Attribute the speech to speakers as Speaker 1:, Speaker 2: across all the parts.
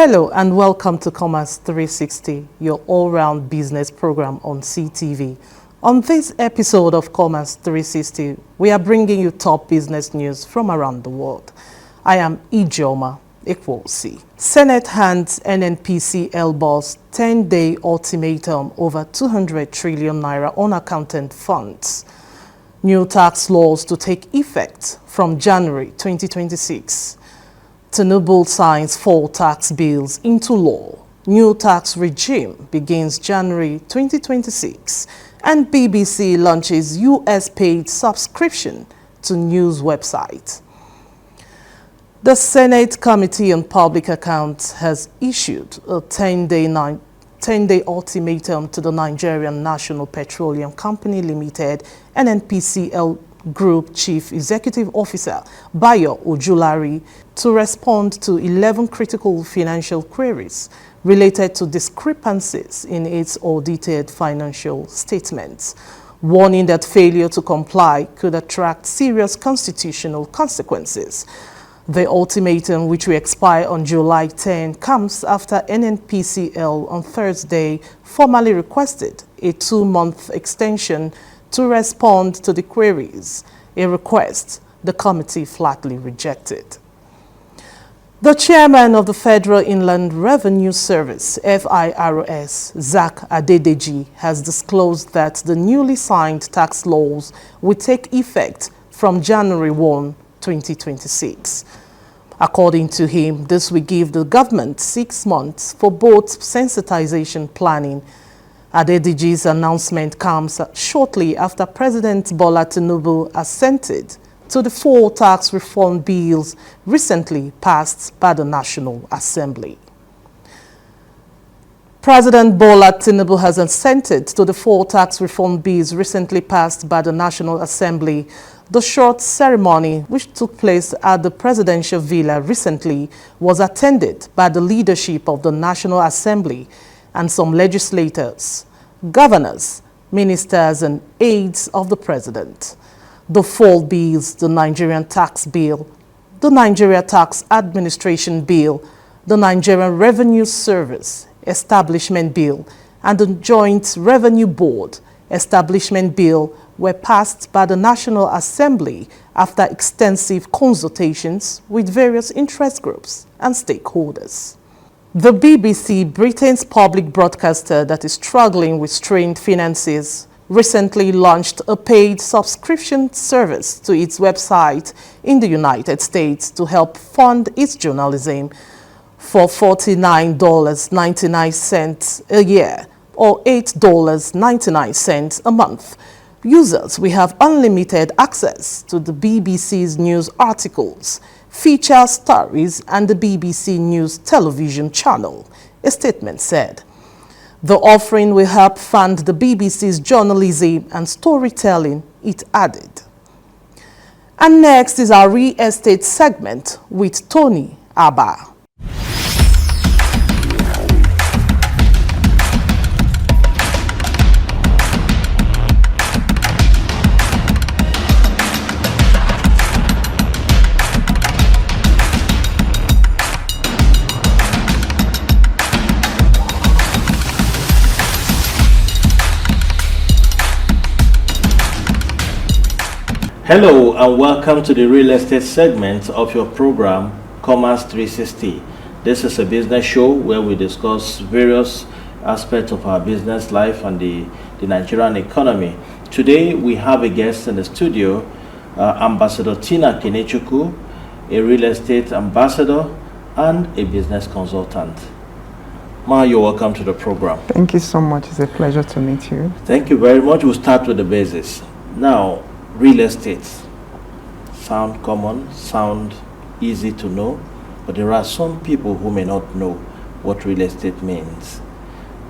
Speaker 1: Hello and welcome to Commerce 360, your all-round business program on CTV. On this episode of Commerce 360, we are bringing you top business news from around the world. I am Ijoma Ekwosi. Senate hands NNPCL boss 10-day ultimatum over 200 trillion naira unaccounted funds. New tax laws to take effect from January 2026. Tinubu signs 4 tax bills into law. New tax regime begins January 2026. And BBC launches US paid subscription to news website. The Senate Committee on Public Accounts has issued a 10-day ultimatum to the Nigerian National Petroleum Company Limited, NNPCL Group Chief Executive Officer Bayo Ojulari to respond to 11 critical financial queries related to discrepancies in its audited financial statements, warning that failure to comply could attract serious constitutional consequences. The ultimatum, which will expire on July 10, comes after NNPCL on Thursday formally requested a 2-month extension to respond to the queries, a request the committee flatly rejected. The chairman of the Federal Inland Revenue Service, FIRS, Zach Adedeji, has disclosed that the newly signed tax laws will take effect from January 1, 2026. According to him, this will give the government 6 months for both sensitization planning. Adedeji's announcement comes shortly after President Bola Tinubu assented to the 4 tax reform bills recently passed by the National Assembly. President Bola Tinubu has assented to the 4 tax reform bills recently passed by the National Assembly. The short ceremony, which took place at the Presidential Villa recently, was attended by the leadership of the National Assembly and some legislators, governors, ministers, and aides of the president. The 4 bills, the Nigerian Tax Bill, the Nigeria Tax Administration Bill, the Nigerian Revenue Service Establishment Bill, and the Joint Revenue Board Establishment Bill were passed by the National Assembly after extensive consultations with various interest groups and stakeholders. The BBC, Britain's public broadcaster that is struggling with strained finances, recently launched a paid subscription service to its website in the United States to help fund its journalism for $49.99 a year or $8.99 a month. Users will have unlimited access to the BBC's news articles, feature stories, and the BBC News television channel, a statement said. The offering will help fund the BBC's journalism and storytelling, it added. And next is our real estate segment with Tony Abba.
Speaker 2: Hello and welcome to the real estate segment of your program, Commerce 360. This is a business show where we discuss various aspects of our business life and the Nigerian economy. Today we have a guest in the studio, Ambassador Tina Kenechukwu, a real estate ambassador and a business consultant. Ma, you're welcome to the program.
Speaker 3: Thank you so much. It's a pleasure to meet you.
Speaker 2: Thank you very much. We'll start with the basics. Now, real estate sound common, sound easy to know, but there are some people who may not know what real estate means.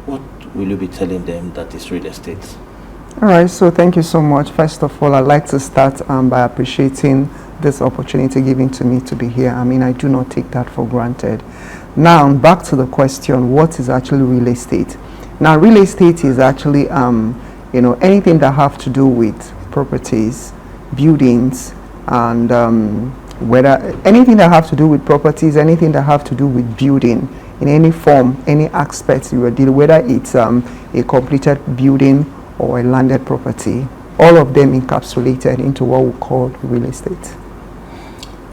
Speaker 2: What will you be telling them that is real estate?
Speaker 3: All right, so thank you so much. First of all, I'd like to start by appreciating this opportunity given to me to be here. I mean, I do not take that for granted. Now, back to the question, what is actually real estate? Now, real estate is actually, anything that have to do with properties, buildings, and whether anything that have to do with properties, anything that have to do with building in any form, any aspect you are dealing, whether it's a completed building or a landed property, all of them encapsulated into what we call real estate.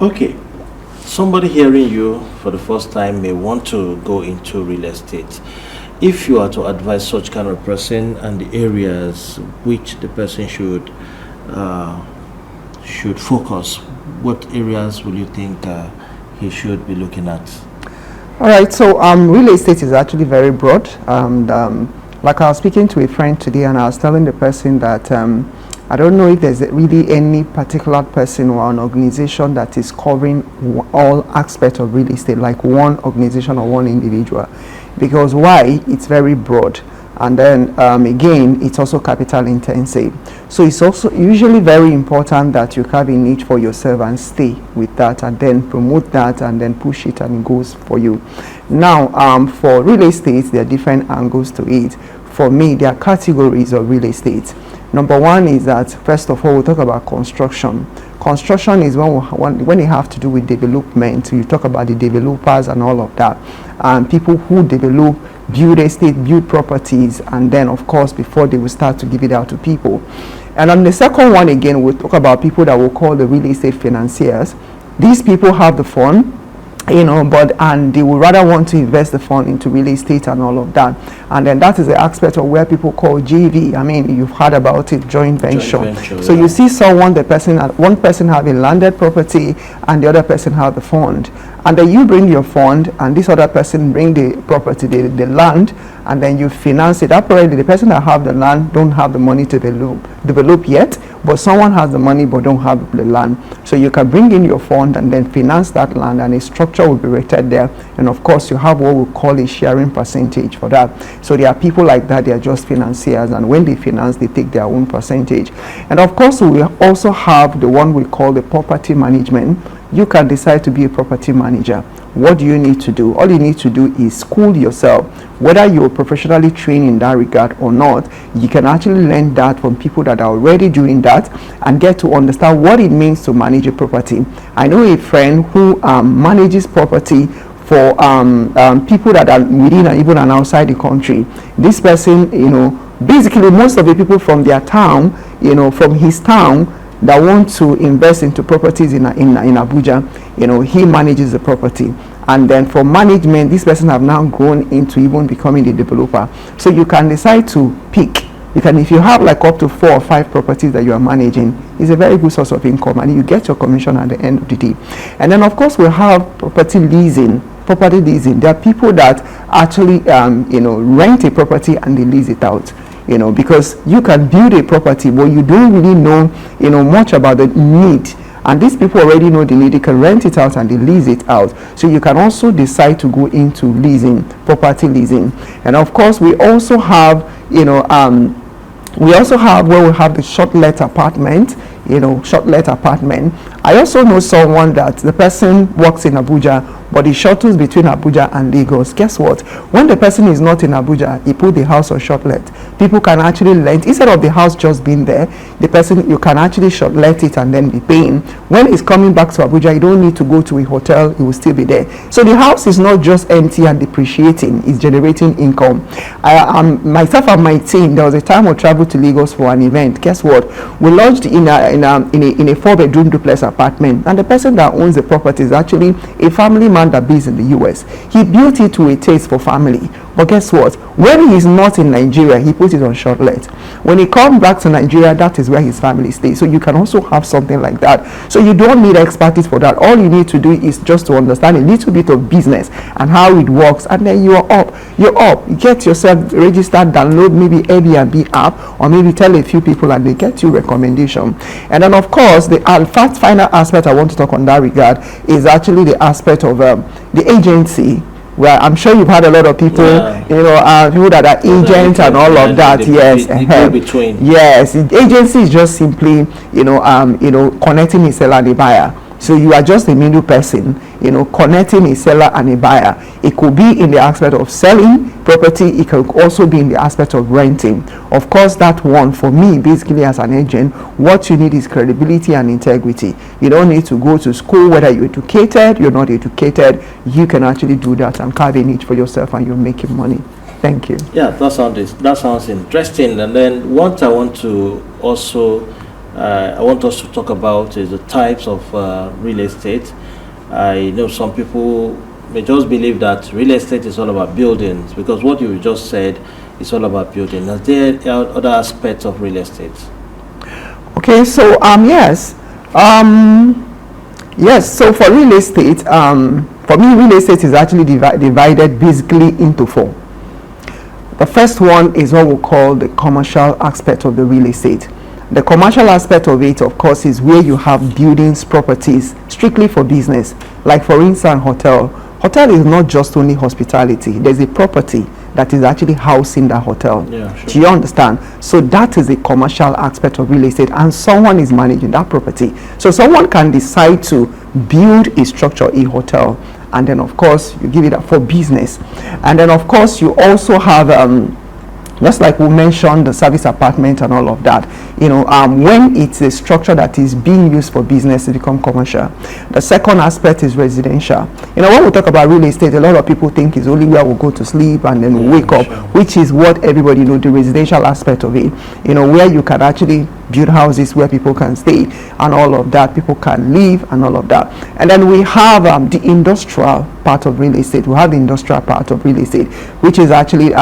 Speaker 2: Okay. Somebody hearing you for the first time may want to go into real estate. If you are to advise such kind of person and the areas which the person should focus, what areas will you think he should be looking at?
Speaker 3: All right, so real estate is actually very broad. And like I was speaking to a friend today, and I was telling the person that I don't know if there's really any particular person or an organization that is covering all aspects of real estate, like one organization or one individual. Because why? It's very broad. And then again, it's also capital intensive. So it's also usually very important that you have a niche for yourself and stay with that, and then promote that, and then push it, and it goes for you. Now, for real estate, there are different angles to it. For me, there are categories of real estate. Number one is that, first of all, we'll talk about construction. Construction is when you have to do with development. You talk about the developers and all of that, and people who develop, build estate, build properties, and then, of course, before they will start to give it out to people. And on the second one, again, we'll talk about people that we'll call the real estate financiers. These people have the fund, and they would rather want to invest the fund into real estate and all of that. And then that is the aspect of where people call JV. I mean, you've heard about it, joint venture. So yeah. You see one person have a landed property and the other person have the fund. And then you bring your fund and this other person bring the property, the land, and then you finance it. Apparently, the person that have the land don't have the money to develop yet, but someone has the money but don't have the land. So you can bring in your fund and then finance that land, and a structure will be rated there. And of course, you have what we call a sharing percentage for that. So there are people like that, they are just financiers, and when they finance, they take their own percentage. And of course, we also have the one we call the property management. You can decide to be a property manager. What do you need to do? All you need to do is school yourself. Whether you're professionally trained in that regard or not, you can actually learn that from people that are already doing that and get to understand what it means to manage a property. I know a friend who manages property for people that are within and even and outside the country. This person, basically most of the people from their town, from his town, that want to invest into properties in Abuja, he manages the property. And then for management, this person have now grown into even becoming the developer. So you can decide to pick. If you have like up to 4 or 5 properties that you are managing, it's a very good source of income, and you get your commission at the end of the day. And then of course we have property leasing. There are people that actually rent a property and they lease it out. Because you can build a property, but you don't really know, much about the need. And these people already know the need. They can rent it out and they lease it out. So you can also decide to go into leasing, property leasing. And of course, we also have, where we have the short-let apartment. Short-let apartment. I also know someone that the person works in Abuja, but he shuttles between Abuja and Lagos. Guess what? When the person is not in Abuja, he put the house on short-let. People can actually rent, instead of the house just being there, you can actually short-let it and then be paying. When he's coming back to Abuja, you don't need to go to a hotel, it will still be there. So the house is not just empty and depreciating, it's generating income. Myself and my team, there was a time we traveled to Lagos for an event. Guess what? We lodged in a 4-bedroom duplex apartment, and the person that owns the property is actually a family man that lives in the US. He built it to a taste for family. But guess what? When he is not in Nigeria, he puts it on short-let. When he comes back to Nigeria, that is where his family stays. So you can also have something like that. So you don't need expertise for that. All you need to do is just to understand a little bit of business and how it works, and then you are up. You're up. You get yourself registered, download maybe Airbnb app, or maybe tell a few people and they get you recommendation. And then of course, the final aspect I want to talk on that regard is actually the aspect of the agency. Well, I'm sure you've had a lot of people, people that are agents and all of that. Yes,
Speaker 2: between.
Speaker 3: Yes, the agency is just simply, connecting the seller and the buyer. So you are just a middle person, you know, connecting a seller and a buyer. It could be in the aspect of selling property. It could also be in the aspect of renting. Of course, that one, for me, basically as an agent, what you need is credibility and integrity. You don't need to go to school, whether you're educated, you're not educated. You can actually do that and carve a niche for yourself, and you're making money. Thank you.
Speaker 2: Yeah, that sounds interesting. And then what I want to also I want us to talk about is the types of real estate. I know some people may just believe that real estate is all about buildings, because what you just said is all about building. Are there other aspects of real estate?
Speaker 3: Okay, so yes, yes. So for real estate, for me, real estate is actually divided basically into four. The first one is what we call the commercial aspect of the real estate. The commercial aspect of it, of course, is where you have buildings, properties, strictly for business. Like for instance, hotel. Hotel is not just only hospitality. There's a property that is actually housing the hotel.
Speaker 2: Yeah, sure.
Speaker 3: Do you understand? So that is a commercial aspect of real estate, and someone is managing that property. So someone can decide to build a structure, a hotel, and then of course you give it up for business. And then of course you also have just like we mentioned, the service apartment and all of that, you know, when it's a structure that is being used for business, it becomes commercial. The second aspect is residential. You know, when we talk about real estate, a lot of people think it's only where we go to sleep and then wake up, which is what everybody knows, the residential aspect of it, you know, where you can actually build houses where people can stay and all of that, people can live and all of that. And then we have the industrial part of real estate. We have the industrial part of real estate, which is actually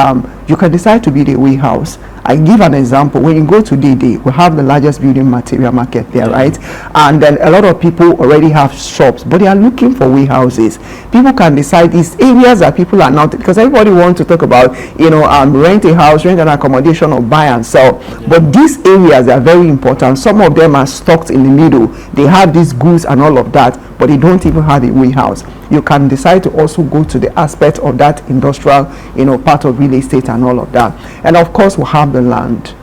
Speaker 3: you can decide to build a warehouse. I give an example. When you go to DD, we have the largest building material market there, right? And then a lot of people already have shops, but they are looking for warehouses. People can decide these areas that people are not, because everybody wants to talk about, you know, rent a house, rent an accommodation, or buy and sell. But these areas are very important. Some of them are stocked in the middle. They have these goods and all of that, but they don't even have a warehouse. You can decide to also go to the aspect of that industrial, you know, part of real estate and all of that. And of course, we have the land.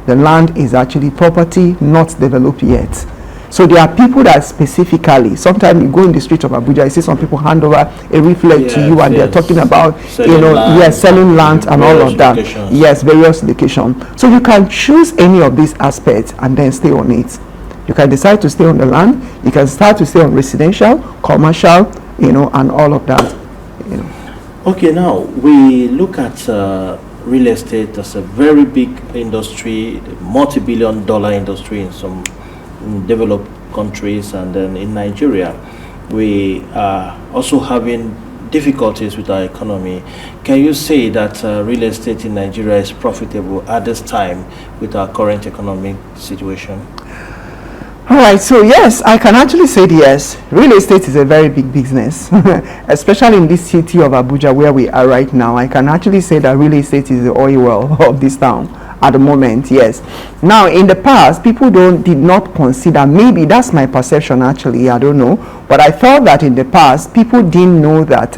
Speaker 3: The land is actually property not developed yet. So there are people that specifically, sometimes you go in the street of Abuja, you see some people hand over a leaflet to you, and they're talking about, selling, you know, land, selling land and all of that. Locations. Yes, various locations. So you can choose any of these aspects and then stay on it. You can decide to stay on the land. You can start to stay on residential, commercial, you know, and all of that. You know.
Speaker 2: Okay, now we look at real estate as a very big industry, multi-billion-dollar industry in some developed countries, and then in Nigeria, we are also having difficulties with our economy. Can you say that real estate in Nigeria is profitable at this time with our current economic situation?
Speaker 3: All right, so yes, I can actually say yes. Real estate is a very big business, especially in this city of Abuja where we are right now. I can actually say that real estate is the oil well of this town at the moment, yes. Now, in the past, people did not consider, maybe that's my perception actually, I don't know, but I thought that in the past, people didn't know that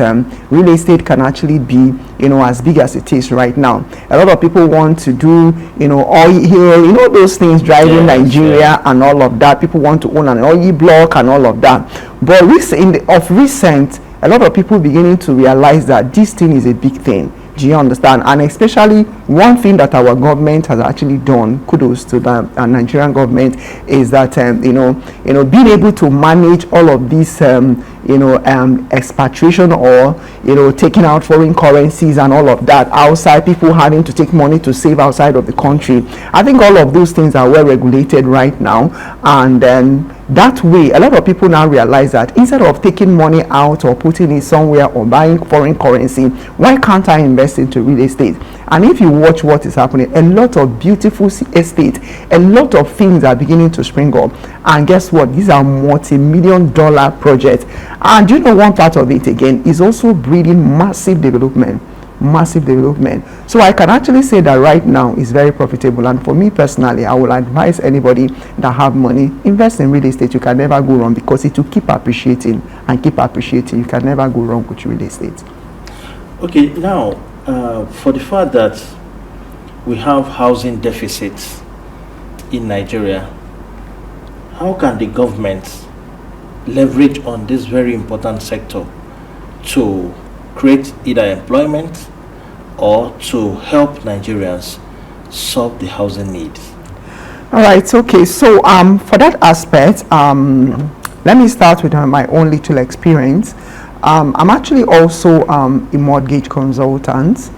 Speaker 3: real estate can actually be, you know, as big as it is right now. A lot of people want to do, you know, oil, you know, those things driving Nigeria and all of that. People want to own an oil block and all of that. But recent, a lot of people beginning to realize that this thing is a big thing. Do you understand? And especially one thing that our government has actually done, kudos to the Nigerian government, is that you know, being able to manage all of these expatriation, or you know, taking out foreign currencies and all of that outside, people having to take money to save outside of the country. I think all of those things are well regulated right now, and then that way a lot of people now realize that instead of taking money out or putting it somewhere or buying foreign currency, why can't I invest into real estate? And if you watch what is happening, a lot of beautiful estate, a lot of things are beginning to spring up. And guess what? These are multi-million-dollar projects. And you know, one part of it again is also breeding massive development. So I can actually say that right now is very profitable. And for me personally, I will advise anybody that have money, invest in real estate. You can never go wrong, because it will keep appreciating and keep appreciating. You can never go wrong with real estate.
Speaker 2: Okay, now for the fact that we have housing deficits in Nigeria, how can the government leverage on this very important sector to create either employment or to help Nigerians solve the housing needs?
Speaker 3: All right, okay. So for that aspect, let me start with my own little experience. I'm actually also a mortgage consultant.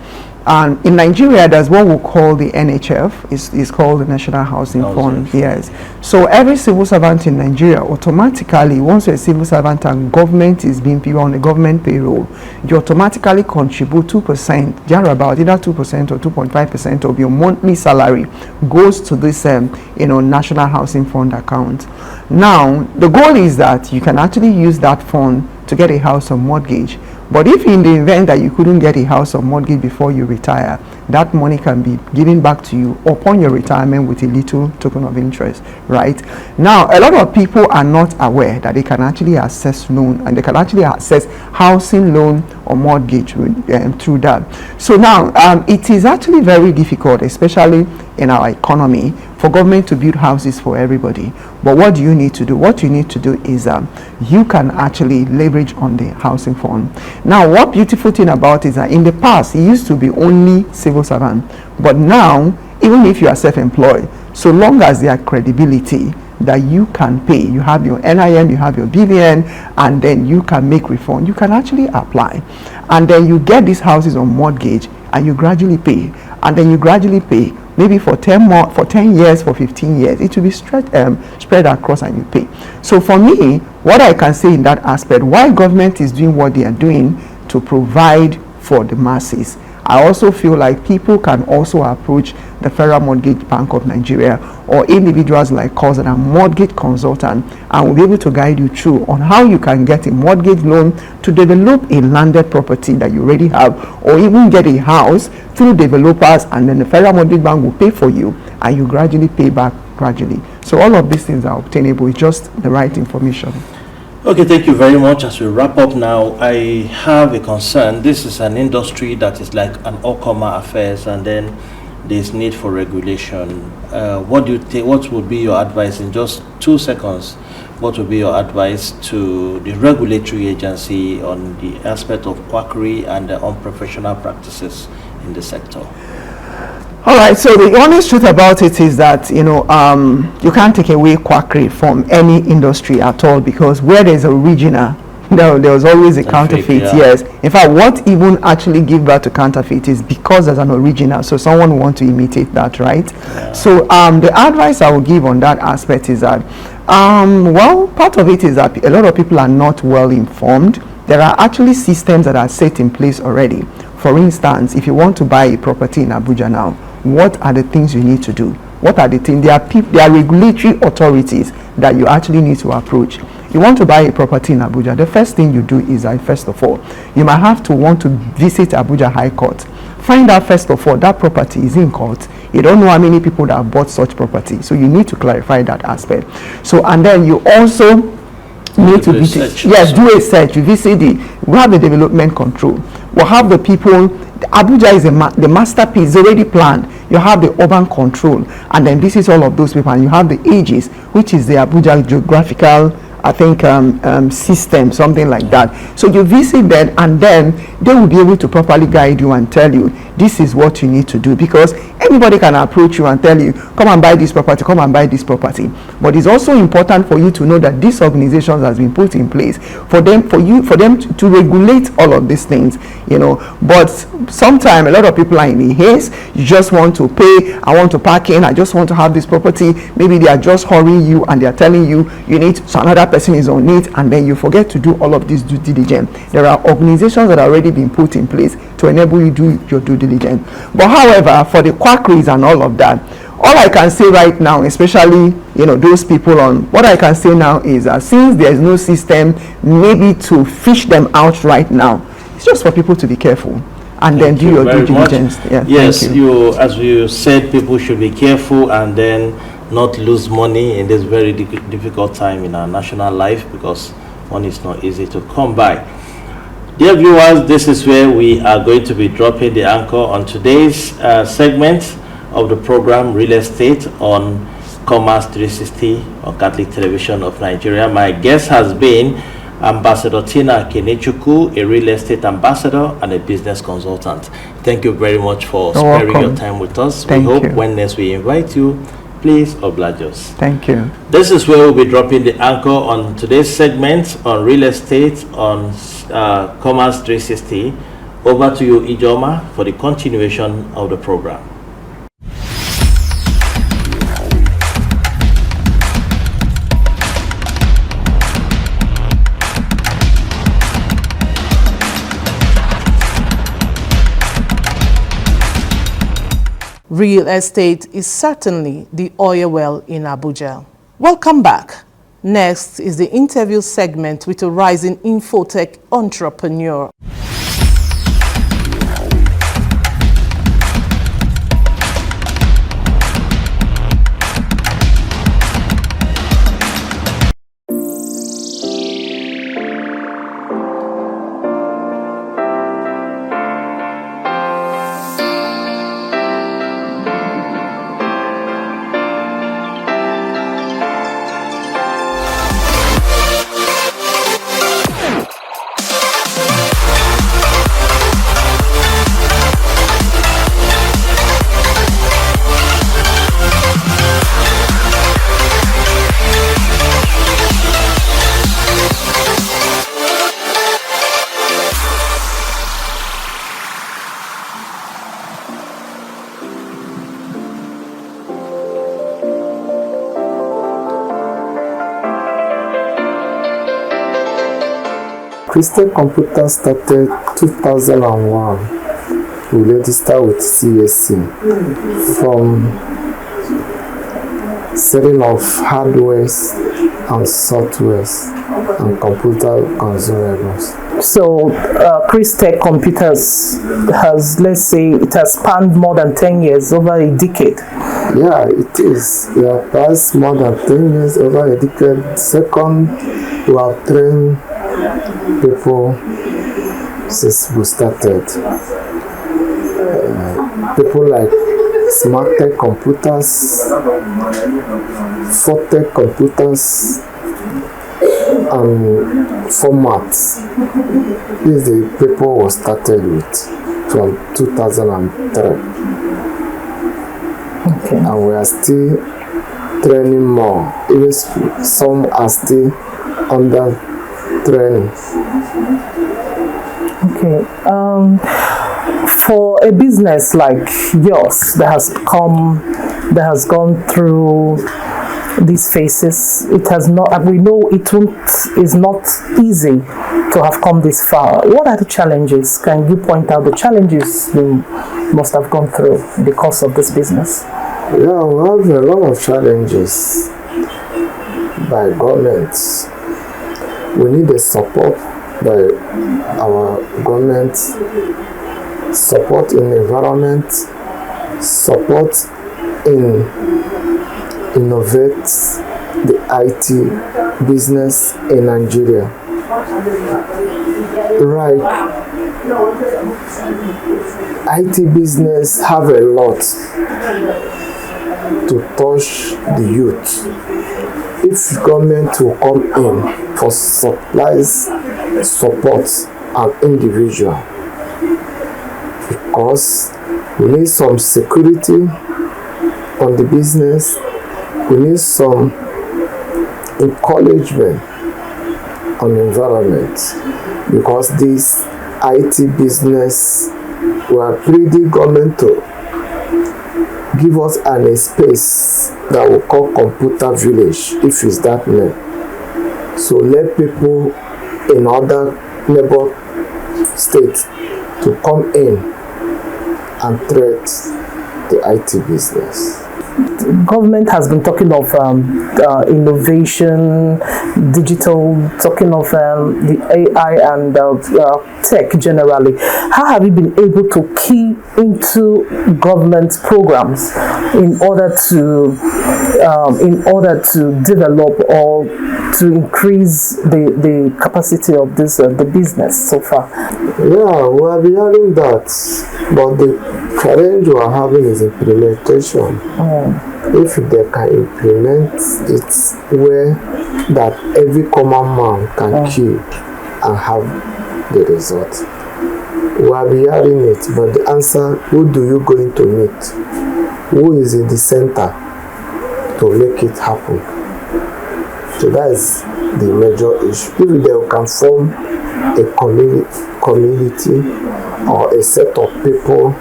Speaker 3: In Nigeria, there's what we call the NHF. It's called the National Housing Fund. Yes. So every civil servant in Nigeria, automatically, once you're a civil servant and government is being paid on the government payroll, you automatically contribute 2%, about either 2% or 2.5% of your monthly salary goes to this, National Housing Fund account. Now, the goal is that you can actually use that fund to get a house or mortgage. But if in the event that you couldn't get a house or mortgage before you retire, that money can be given back to you upon your retirement with a little token of interest, right? Now, a lot of people are not aware that they can actually access loan, and they can actually access housing loan or mortgage through that. So now, it is actually very difficult, especially in our economy, for government to build houses for everybody. But what do you need to do? What you need to do is you can actually leverage on the housing fund. Now, what beautiful thing about it is that in the past, it used to be only civil servant. But now, even if you are self-employed, so long as there are credibility that you can pay, you have your NIN, you have your BVN, and then you can make refund, you can actually apply. And then you get these houses on mortgage, and you gradually pay. And then you gradually pay. Maybe for 10 years, for 15 years, it will be spread across and you pay. So for me, what I can say in that aspect, why government is doing what they are doing to provide for the masses, I also feel like people can also approach the Federal Mortgage Bank of Nigeria or individuals like us that are mortgage consultant, and will be able to guide you through on how you can get a mortgage loan to develop a landed property that you already have, or even get a house through developers, and then the Federal Mortgage Bank will pay for you and you gradually pay back gradually. So all of these things are obtainable. It's just the right information.
Speaker 2: Okay, thank you very much. As we wrap up now, I have a concern. This is an industry that is like an all-comer affairs, and then there's need for regulation. What do you think? What would be your advice in just 2 seconds? What would be your advice to the regulatory agency on the aspect of quackery and the unprofessional practices in the sector?
Speaker 3: All right, so the honest truth about it is that, you can't take away quackery from any industry at all, because where there's original, there's always a counterfeit.
Speaker 2: Yeah.
Speaker 3: Yes. In fact, what even actually give birth to counterfeit is because there's an original, so someone want to imitate that, right? Yeah. So the advice I will give on that aspect is that, part of it is that a lot of people are not well informed. There are actually systems that are set in place already. For instance, if you want to buy a property in Abuja now, what are the things you need to do? What are the things? There are regulatory authorities that you actually need to approach. You want to buy a property in Abuja, the first thing you do is first of all, you might have to want to visit Abuja High Court. Find out first of all that property is in court. You don't know how many people that have bought such property, so you need to clarify that aspect. So, and then you also need to visit, yes, do a search. You visit we have the development control. We'll have the people. Abuja is the masterpiece, it's already planned. You have the urban control, and then this is all of those people, and you have the ages, which is the Abuja geographical, I think, system, something like that. So you visit them, and then they will be able to properly guide you and tell you this is what you need to do, because anybody can approach you and tell you, come and buy this property, come and buy this property. But it's also important for you to know that these organizations has been put in place for them to regulate all of these things, But sometimes a lot of people are in a haste. You just want to pay. I want to park in. I just want to have this property. Maybe they are just hurrying you and they are telling you need, so another person is on it, and then you forget to do all of this due diligence. There are organizations that are already been put in place to enable you to do your due diligence. But however, for the quackeries and all of that, all I can say right now, especially those people what I can say now is that since there is no system maybe to fish them out right now, it's just for people to be careful and then do your due diligence.
Speaker 2: Yeah, yes, as you said, people should be careful and then not lose money in this very difficult time in our national life, because money is not easy to come by. Dear viewers, this is where we are going to be dropping the anchor on today's segment of the program Real Estate on Commerce 360 on Catholic Television of Nigeria. My guest has been Ambassador Tina Kenechukwu, a real estate ambassador and a business consultant. Thank you very much for sparing your time with us.
Speaker 3: Thank
Speaker 2: we hope
Speaker 3: you.
Speaker 2: when next we invite you, please oblige us.
Speaker 3: Thank you.
Speaker 2: This is where we'll be dropping the anchor on today's segment on real estate on Commerce 360. Over to you, Ijoma, for the continuation of the program.
Speaker 1: Real estate is certainly the oil well in Abuja. Welcome back. Next is the interview segment with a rising infotech entrepreneur.
Speaker 4: Christech Computer started 2001. We registered with CAC from selling of hardwares and softwares and computer consumables.
Speaker 1: So, Christech Computers has, let's say, it has spanned more than 10 years, over a decade.
Speaker 4: Yeah, it is. We have passed more than 10 years, over a decade. Second, we have trained people since we started. People like SmartTech Computers, Fortech Computers, and Formats. These are the people we started with from 2003.
Speaker 1: Okay.
Speaker 4: And we are still training more. Even some are still under training.
Speaker 1: Okay. For a business like yours that has gone through these phases, it has not. We know is not easy to have come this far. What are the challenges? Can you point out the challenges you must have gone through in the course of this business?
Speaker 4: Yeah, we have a lot of challenges by governments. We need the support by our government, support in environment, support in innovate the IT business in Nigeria. Right, IT business have a lot to touch the youth. If government will come in for supplies, support and individual, because we need some security on the business, we need some encouragement on the environment, because this IT business, we are pleading government to give us a space that we call computer village, if it's that name. So let people in other neighbor states to come in and trade the IT business.
Speaker 1: The government has been talking of innovation, digital, talking of the AI and tech generally. How have you been able to key into government programs in order to develop or to increase the capacity of this the business so far?
Speaker 4: Yeah, we have been hearing that, but the challenge we are having is implementation. If they can implement it where that every common man can kill and have the result. We are hearing it, but the answer, who do you going to meet? Who is in the center to make it happen? So that is the major issue. If they can form a community or a set of people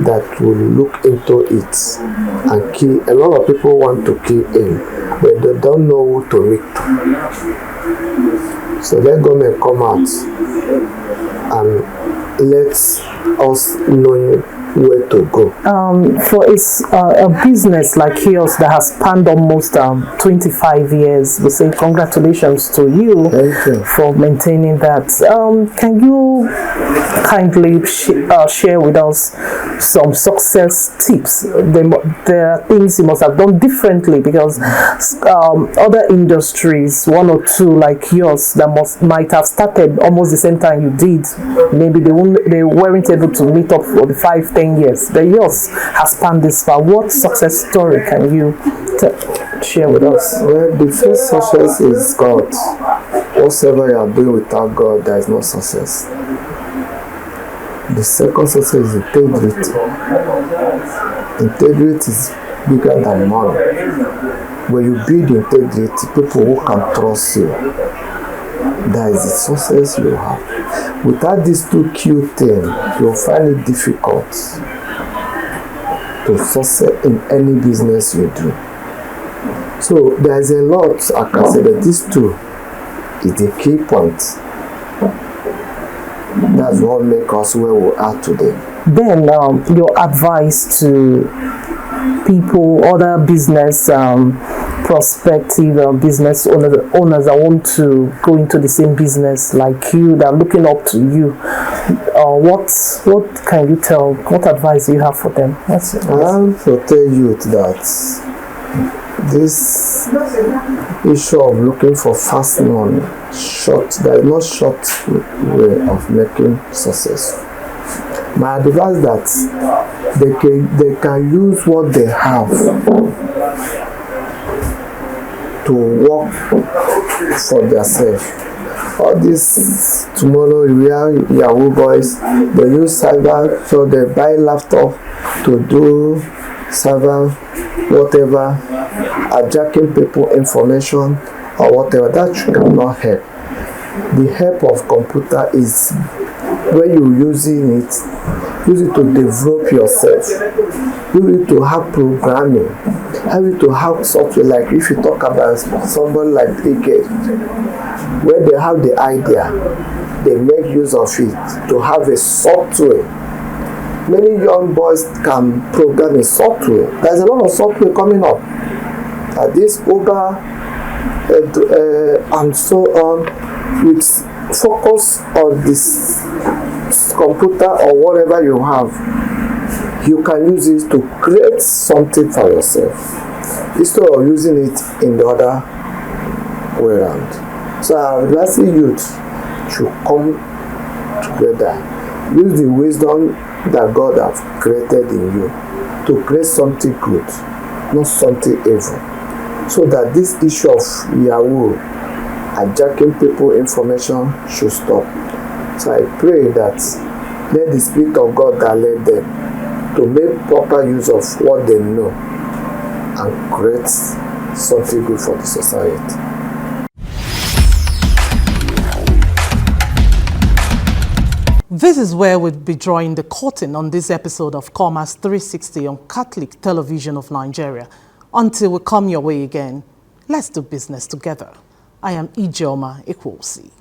Speaker 4: that will look into it and kill. A lot of people want to kill him, but they don't know who to meet. So let government come out and let us know where to go.
Speaker 1: For a business like yours that has spanned almost 25 years, we say congratulations to you for maintaining that. Can you kindly share with us some success tips? There are things you must have done differently, because other industries, one or two like yours, that might have started almost the same time you did, maybe they weren't able to meet up for the 5-10 years. The yours has spanned this far. What success story can you share with us?
Speaker 4: Well, the first success is God. Whatever you are doing without God, there is no success. The second success is integrity. Integrity is bigger than money. When you build integrity, people who can trust you, that is the success you have. Without these two key things, you'll find it difficult to succeed in any business you do. So there is a lot I can say, that these two is the key point. That's what makes us where we are today.
Speaker 1: Then your advice to people, other business prospective business owners that want to go into the same business like you, that are looking up to you, what can you tell? What advice do you have for them?
Speaker 4: I want to tell you that this issue of looking for fast money, there is no short way of making success. My advice is that they can use what they have to work for themselves. All this tomorrow we are Yahoo boys, they use cyber, so they buy laptop to do cyber whatever, hijacking people information or whatever. That cannot help. The help of computer is when you use it to develop yourself. You need to have programming. You need to have software. Like if you talk about somebody like Gates, where they have the idea, they make use of it to have a software. Many young boys can program a software. There's a lot of software coming up. This Uber and so on, which focus on this computer or whatever you have. You can use it to create something for yourself instead of using it in the other way around. So I would like youth to come together, use the wisdom that God has created in you to create something good, not something evil. So that this issue of Yahoo hijacking people information should stop. So I pray that let the Spirit of God that led them to make proper use of what they know and create something good for the society.
Speaker 1: This is where we'll be drawing the curtain on this episode of Commerce 360 on Catholic Television of Nigeria. Until we come your way again, let's do business together. I am Ijeoma Ekwosi.